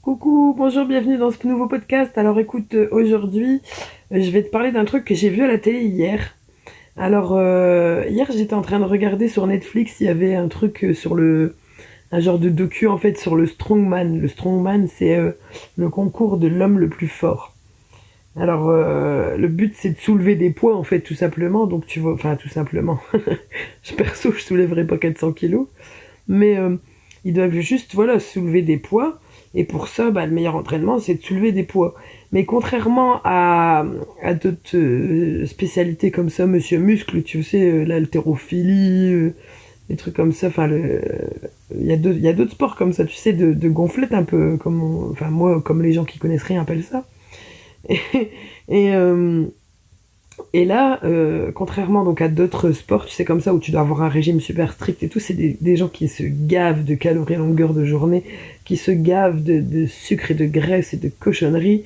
Coucou, bonjour, bienvenue dans ce nouveau podcast. Alors écoute, aujourd'hui, je vais te parler d'un truc que j'ai vu à la télé hier. Alors, hier, j'étais en train de regarder sur Netflix, il y avait un truc un genre de docu en fait sur le strongman. Le strongman, c'est le concours de l'homme le plus fort. Alors, le but, c'est de soulever des poids en fait, tout simplement. Donc tu vois, enfin tout simplement. Perso, je soulèverai pas 400 kilos. Mais ils doivent juste voilà, soulever des poids. Et pour ça, bah, le meilleur entraînement, c'est de soulever des poids. Mais contrairement à d'autres spécialités comme ça, Monsieur Muscle, tu sais, l'haltérophilie, des trucs comme ça, il y a d'autres sports comme ça, tu sais, de gonflette un peu, enfin moi, comme les gens qui connaissent rien appellent ça. Et, et, euh, et là, contrairement donc à d'autres sports, tu sais, comme ça, où tu dois avoir un régime super strict et tout, c'est des gens qui se gavent de calories à longueur de journée, qui se gavent de sucre et de graisse et de cochonneries.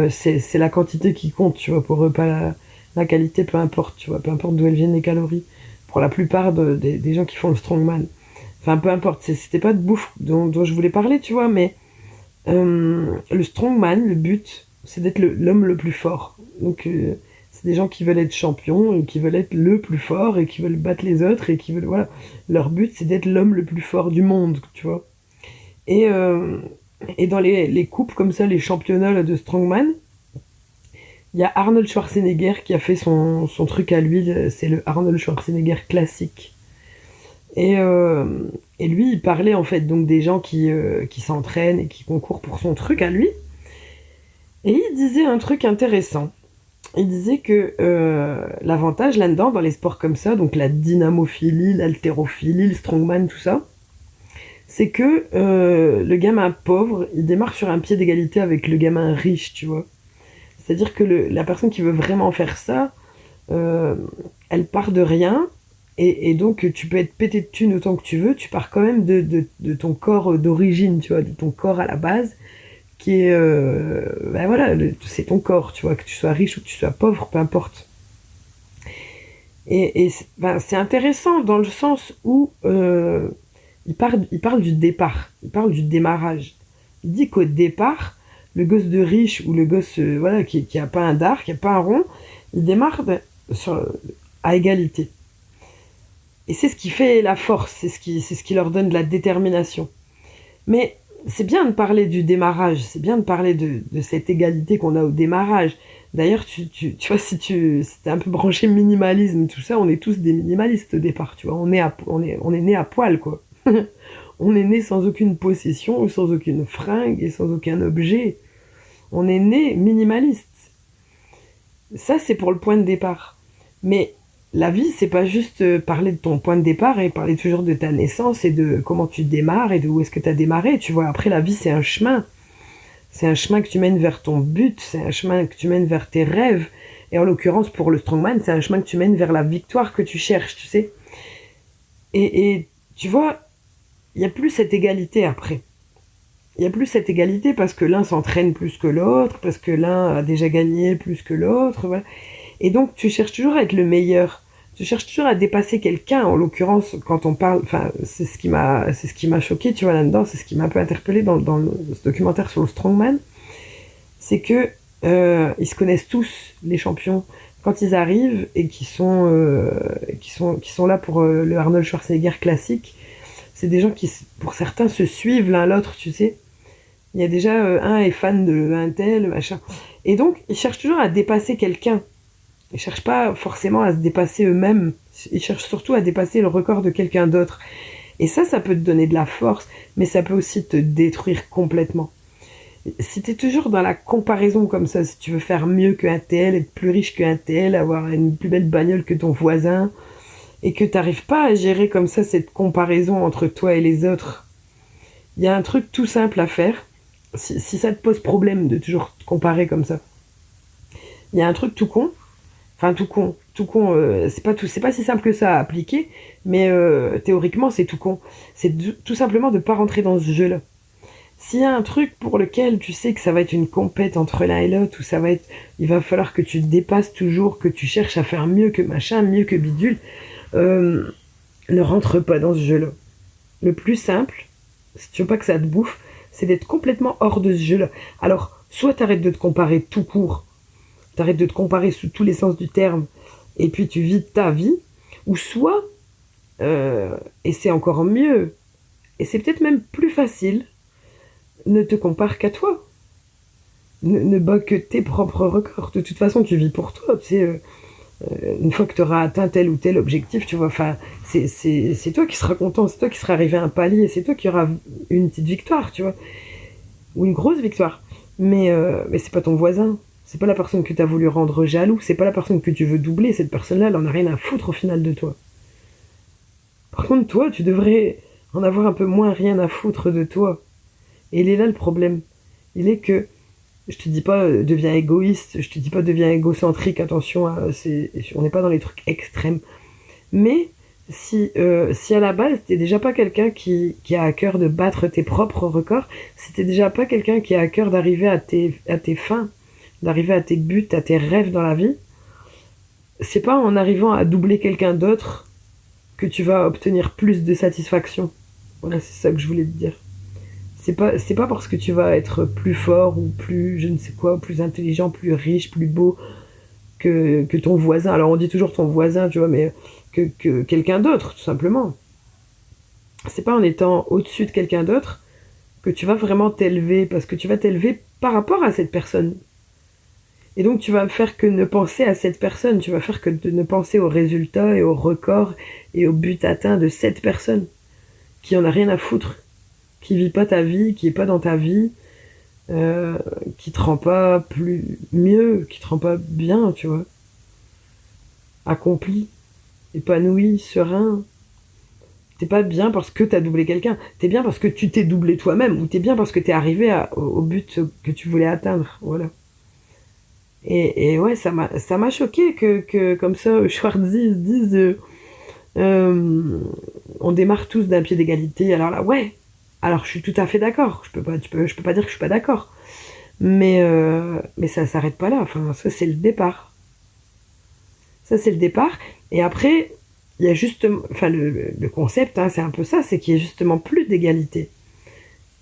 C'est la quantité qui compte, tu vois, pour eux, pas la qualité, peu importe, tu vois, peu importe d'où elles viennent les calories. Pour la plupart des gens qui font le strongman. Enfin, peu importe, c'était pas de bouffe dont je voulais parler, tu vois, mais le strongman, le but, c'est d'être l'homme le plus fort. Donc, c'est des gens qui veulent être champions, qui veulent être le plus fort et qui veulent battre les autres et qui veulent, voilà. Leur but, c'est d'être l'homme le plus fort du monde, tu vois. Et, euh, et dans les coupes comme ça, les championnats là, de strongman, il y a Arnold Schwarzenegger qui a fait son truc à lui, c'est le Arnold Schwarzenegger classique. Et, euh, et lui, il parlait en fait donc des gens qui s'entraînent et qui concourent pour son truc à lui. Et il disait un truc intéressant. Il disait que l'avantage là-dedans, dans les sports comme ça, donc la dynamophilie, l'haltérophilie, le strongman, tout ça, c'est que le gamin pauvre, il démarre sur un pied d'égalité avec le gamin riche, tu vois. C'est-à-dire que la personne qui veut vraiment faire ça, euh, elle part de rien, et donc tu peux être pété de thunes autant que tu veux, tu pars quand même de ton corps d'origine, tu vois, de ton corps à la base, qui est ben voilà, c'est ton corps, tu vois, que tu sois riche ou que tu sois pauvre, peu importe. Ben, c'est intéressant dans le sens où il parle du départ, il parle du démarrage. Il dit qu'au départ, le gosse de riche ou le gosse voilà, qui a pas un dard, qui a pas un rond, il démarre à égalité. Et c'est ce qui fait la force, c'est ce qui leur donne de la détermination. Mais c'est bien de parler du démarrage, c'est bien de parler de cette égalité qu'on a au démarrage. D'ailleurs, tu vois, si t'es un peu branché minimalisme, tout ça, on est tous des minimalistes au départ, tu vois. On est né à poil, quoi. On est né sans aucune possession, ou sans aucune fringue, et sans aucun objet. On est né minimaliste. Ça, c'est pour le point de départ. Mais la vie, c'est pas juste parler de ton point de départ et parler toujours de ta naissance et de comment tu démarres et de où est-ce que tu as démarré. Tu vois, après, la vie, c'est un chemin. C'est un chemin que tu mènes vers ton but, c'est un chemin que tu mènes vers tes rêves. Et en l'occurrence, pour le strongman, c'est un chemin que tu mènes vers la victoire que tu cherches, tu sais. Et tu vois, il n'y a plus cette égalité après. Il n'y a plus cette égalité parce que l'un s'entraîne plus que l'autre, parce que l'un a déjà gagné plus que l'autre. Voilà. Et donc, tu cherches toujours à être le meilleur. Tu cherches toujours à dépasser quelqu'un. En l'occurrence, quand on parle, enfin, c'est ce qui m'a choqué, tu vois, là-dedans, c'est ce qui m'a un peu interpellé ce documentaire sur le strongman, c'est que ils se connaissent tous, les champions, quand ils arrivent et qui sont là pour le Arnold Schwarzenegger classique. C'est des gens qui, pour certains, se suivent l'un l'autre, tu sais. Il y a déjà un est fan de un tel, machin. Et donc, ils cherchent toujours à dépasser quelqu'un. Ils cherchent pas forcément à se dépasser eux-mêmes. Ils cherchent surtout à dépasser le record de quelqu'un d'autre. Et ça peut te donner de la force, mais ça peut aussi te détruire complètement. Si t'es toujours dans la comparaison comme ça, si tu veux faire mieux qu'un tel, être plus riche qu'un tel, avoir une plus belle bagnole que ton voisin, et que t'arrives pas à gérer comme ça cette comparaison entre toi et les autres, il y a un truc tout simple à faire. Si ça te pose problème de toujours te comparer comme ça, il y a un truc tout con. Enfin, tout con, c'est pas si simple que ça à appliquer, mais théoriquement, c'est tout con. C'est tout simplement de pas rentrer dans ce jeu-là. S'il y a un truc pour lequel tu sais que ça va être une compète entre l'un et l'autre, où il va falloir que tu te dépasses toujours, que tu cherches à faire mieux que machin, mieux que bidule, euh, ne rentre pas dans ce jeu-là. Le plus simple, si tu veux pas que ça te bouffe, c'est d'être complètement hors de ce jeu-là. Alors, soit t'arrêtes de te comparer tout court, t'arrêtes de te comparer sous tous les sens du terme, et puis tu vis ta vie, ou soit, et c'est encore mieux, et c'est peut-être même plus facile, ne te compare qu'à toi. Ne bat que tes propres records. De toute façon, tu vis pour toi. Tu sais, une fois que tu auras atteint tel ou tel objectif, tu vois, enfin, c'est toi qui seras content, c'est toi qui seras arrivé à un palier, c'est toi qui auras une petite victoire, tu vois, ou une grosse victoire. Mais c'est pas ton voisin, c'est pas la personne que tu as voulu rendre jaloux, c'est pas la personne que tu veux doubler, cette personne-là, elle en a rien à foutre au final de toi. Par contre, toi, tu devrais en avoir un peu moins rien à foutre de toi. Et il est là le problème. Il est que je te dis pas deviens égoïste, je te dis pas deviens égocentrique, attention, hein, on n'est pas dans les trucs extrêmes. Mais si à la base t'es déjà pas quelqu'un qui a à cœur de battre tes propres records, si t'es déjà pas quelqu'un qui a à cœur d'arriver à tes fins, d'arriver à tes buts, à tes rêves dans la vie, c'est pas en arrivant à doubler quelqu'un d'autre que tu vas obtenir plus de satisfaction. Voilà, c'est ça que je voulais te dire. C'est pas parce que tu vas être plus fort ou plus, je ne sais quoi, plus intelligent, plus riche, plus beau que ton voisin. Alors on dit toujours ton voisin, tu vois, mais que quelqu'un d'autre, tout simplement. C'est pas en étant au-dessus de quelqu'un d'autre que tu vas vraiment t'élever, parce que tu vas t'élever par rapport à cette personne. Et donc tu vas faire que ne penser à cette personne, tu vas faire que de ne penser aux résultats et aux records et aux buts atteints de cette personne, qui en a rien à foutre, qui vit pas ta vie, qui est pas dans ta vie, qui te rend pas plus mieux, qui te rend pas bien, tu vois, accompli, épanoui, serein. T'es pas bien parce que t'as doublé quelqu'un, t'es bien parce que tu t'es doublé toi-même, ou t'es bien parce que t'es arrivé au but que tu voulais atteindre, voilà. Et ouais, ça m'a choqué que comme ça, Schwarzy se dise, on démarre tous d'un pied d'égalité. Alors là, ouais, alors je suis tout à fait d'accord. Je peux pas dire que je suis pas d'accord. Mais ça s'arrête pas là. Enfin, ça c'est le départ. Ça c'est le départ. Et après, il y a justement, enfin le concept, hein, c'est un peu ça, c'est qu'il y a justement plus d'égalité.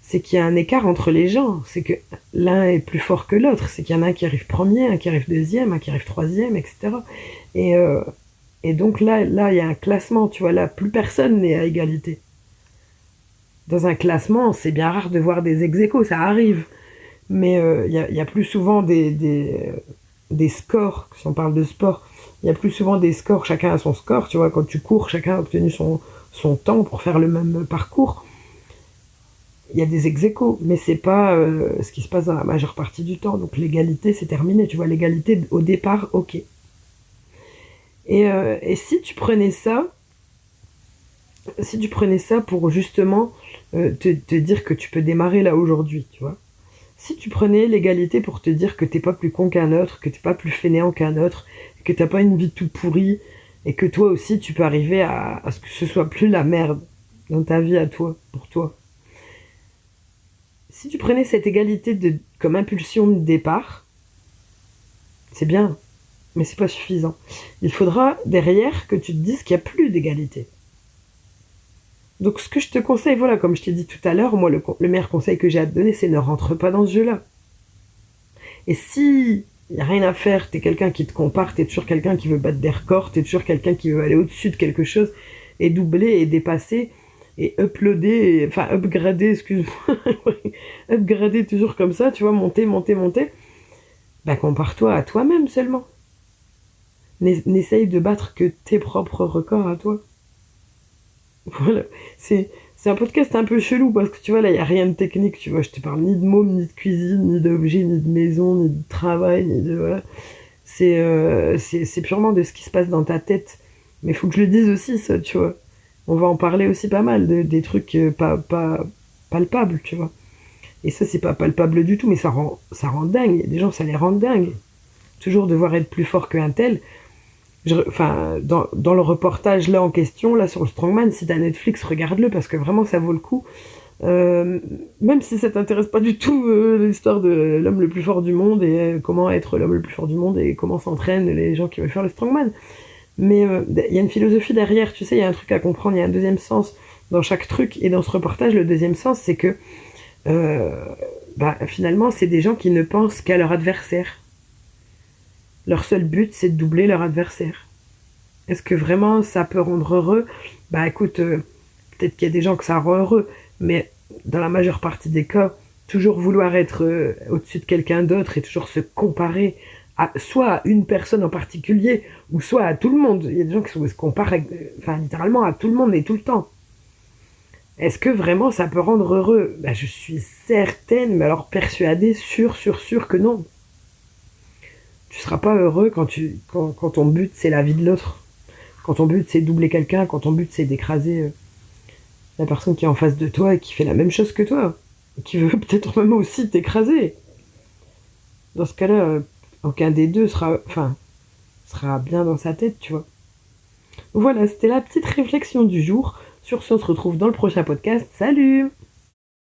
C'est qu'il y a un écart entre les gens. C'est que l'un est plus fort que l'autre. C'est qu'il y en a un qui arrive premier, un qui arrive deuxième, un qui arrive troisième, etc. Et, euh, et donc là, il y a un classement. Tu vois, là, plus personne n'est à égalité. Dans un classement, c'est bien rare de voir des ex-aequo, ça arrive. Mais il y a plus souvent des scores, si on parle de sport, il y a plus souvent des scores, chacun a son score, tu vois, quand tu cours, chacun a obtenu son temps pour faire le même parcours. Il y a des ex-aequo, mais c'est pas ce qui se passe dans la majeure partie du temps. Donc l'égalité, c'est terminé, tu vois, l'égalité au départ, ok. Et si tu prenais ça pour justement te dire que tu peux démarrer là aujourd'hui, tu vois. Si tu prenais l'égalité pour te dire que t'es pas plus con qu'un autre, que t'es pas plus fainéant qu'un autre, que t'as pas une vie tout pourrie, et que toi aussi tu peux arriver à ce que ce soit plus la merde dans ta vie à toi, pour toi. Si tu prenais cette égalité comme impulsion de départ, c'est bien, mais c'est pas suffisant. Il faudra derrière que tu te dises qu'il n'y a plus d'égalité. Donc ce que je te conseille, voilà, comme je t'ai dit tout à l'heure, moi le meilleur conseil que j'ai à te donner, c'est ne rentre pas dans ce jeu-là. Et si il n'y a rien à faire, t'es quelqu'un qui te compare, t'es toujours quelqu'un qui veut battre des records, t'es toujours quelqu'un qui veut aller au-dessus de quelque chose, et doubler, et dépasser, et uploader, enfin upgrader, excuse-moi, upgrader toujours comme ça, tu vois, monter, bah compare-toi à toi-même seulement. N'essaye de battre que tes propres records à toi. Voilà, c'est un podcast un peu chelou parce que tu vois, là, il n'y a rien de technique, tu vois, je te parle ni de môme, ni de cuisine, ni d'objets, ni de maison, ni de travail, ni de... Voilà. C'est purement de ce qui se passe dans ta tête. Mais il faut que je le dise aussi, ça, tu vois. On va en parler aussi pas mal, des trucs pas palpables, tu vois. Et ça, c'est pas palpable du tout, mais ça rend dingue. Il y a des gens, ça les rend dingue. Toujours devoir être plus fort qu'un tel. Enfin, dans le reportage là en question, là sur le Strongman, si t'as Netflix, regarde-le parce que vraiment ça vaut le coup. Même si ça t'intéresse pas du tout l'histoire de l'homme le plus fort du monde et comment être l'homme le plus fort du monde et comment s'entraînent les gens qui veulent faire le Strongman. Mais il y a une philosophie derrière, tu sais, il y a un truc à comprendre, il y a un deuxième sens dans chaque truc. Et dans ce reportage, le deuxième sens, c'est que euh, finalement, c'est des gens qui ne pensent qu'à leur adversaire. Leur seul but, c'est de doubler leur adversaire. Est-ce que vraiment ça peut rendre heureux? Bah écoute, peut-être qu'il y a des gens que ça rend heureux, mais dans la majeure partie des cas, toujours vouloir être au-dessus de quelqu'un d'autre et toujours se comparer soit à une personne en particulier, ou soit à tout le monde. Il y a des gens qui se comparent littéralement à tout le monde et tout le temps. Est-ce que vraiment ça peut rendre heureux? Bah, je suis certaine, mais alors persuadée, sûre que non. Tu seras pas heureux quand ton but c'est la vie de l'autre. Quand ton but c'est de doubler quelqu'un, quand ton but c'est d'écraser la personne qui est en face de toi et qui fait la même chose que toi, qui veut peut-être même aussi t'écraser. Dans ce cas-là, aucun des deux sera bien dans sa tête, tu vois. Voilà, c'était la petite réflexion du jour. Sur ce, on se retrouve dans le prochain podcast. Salut!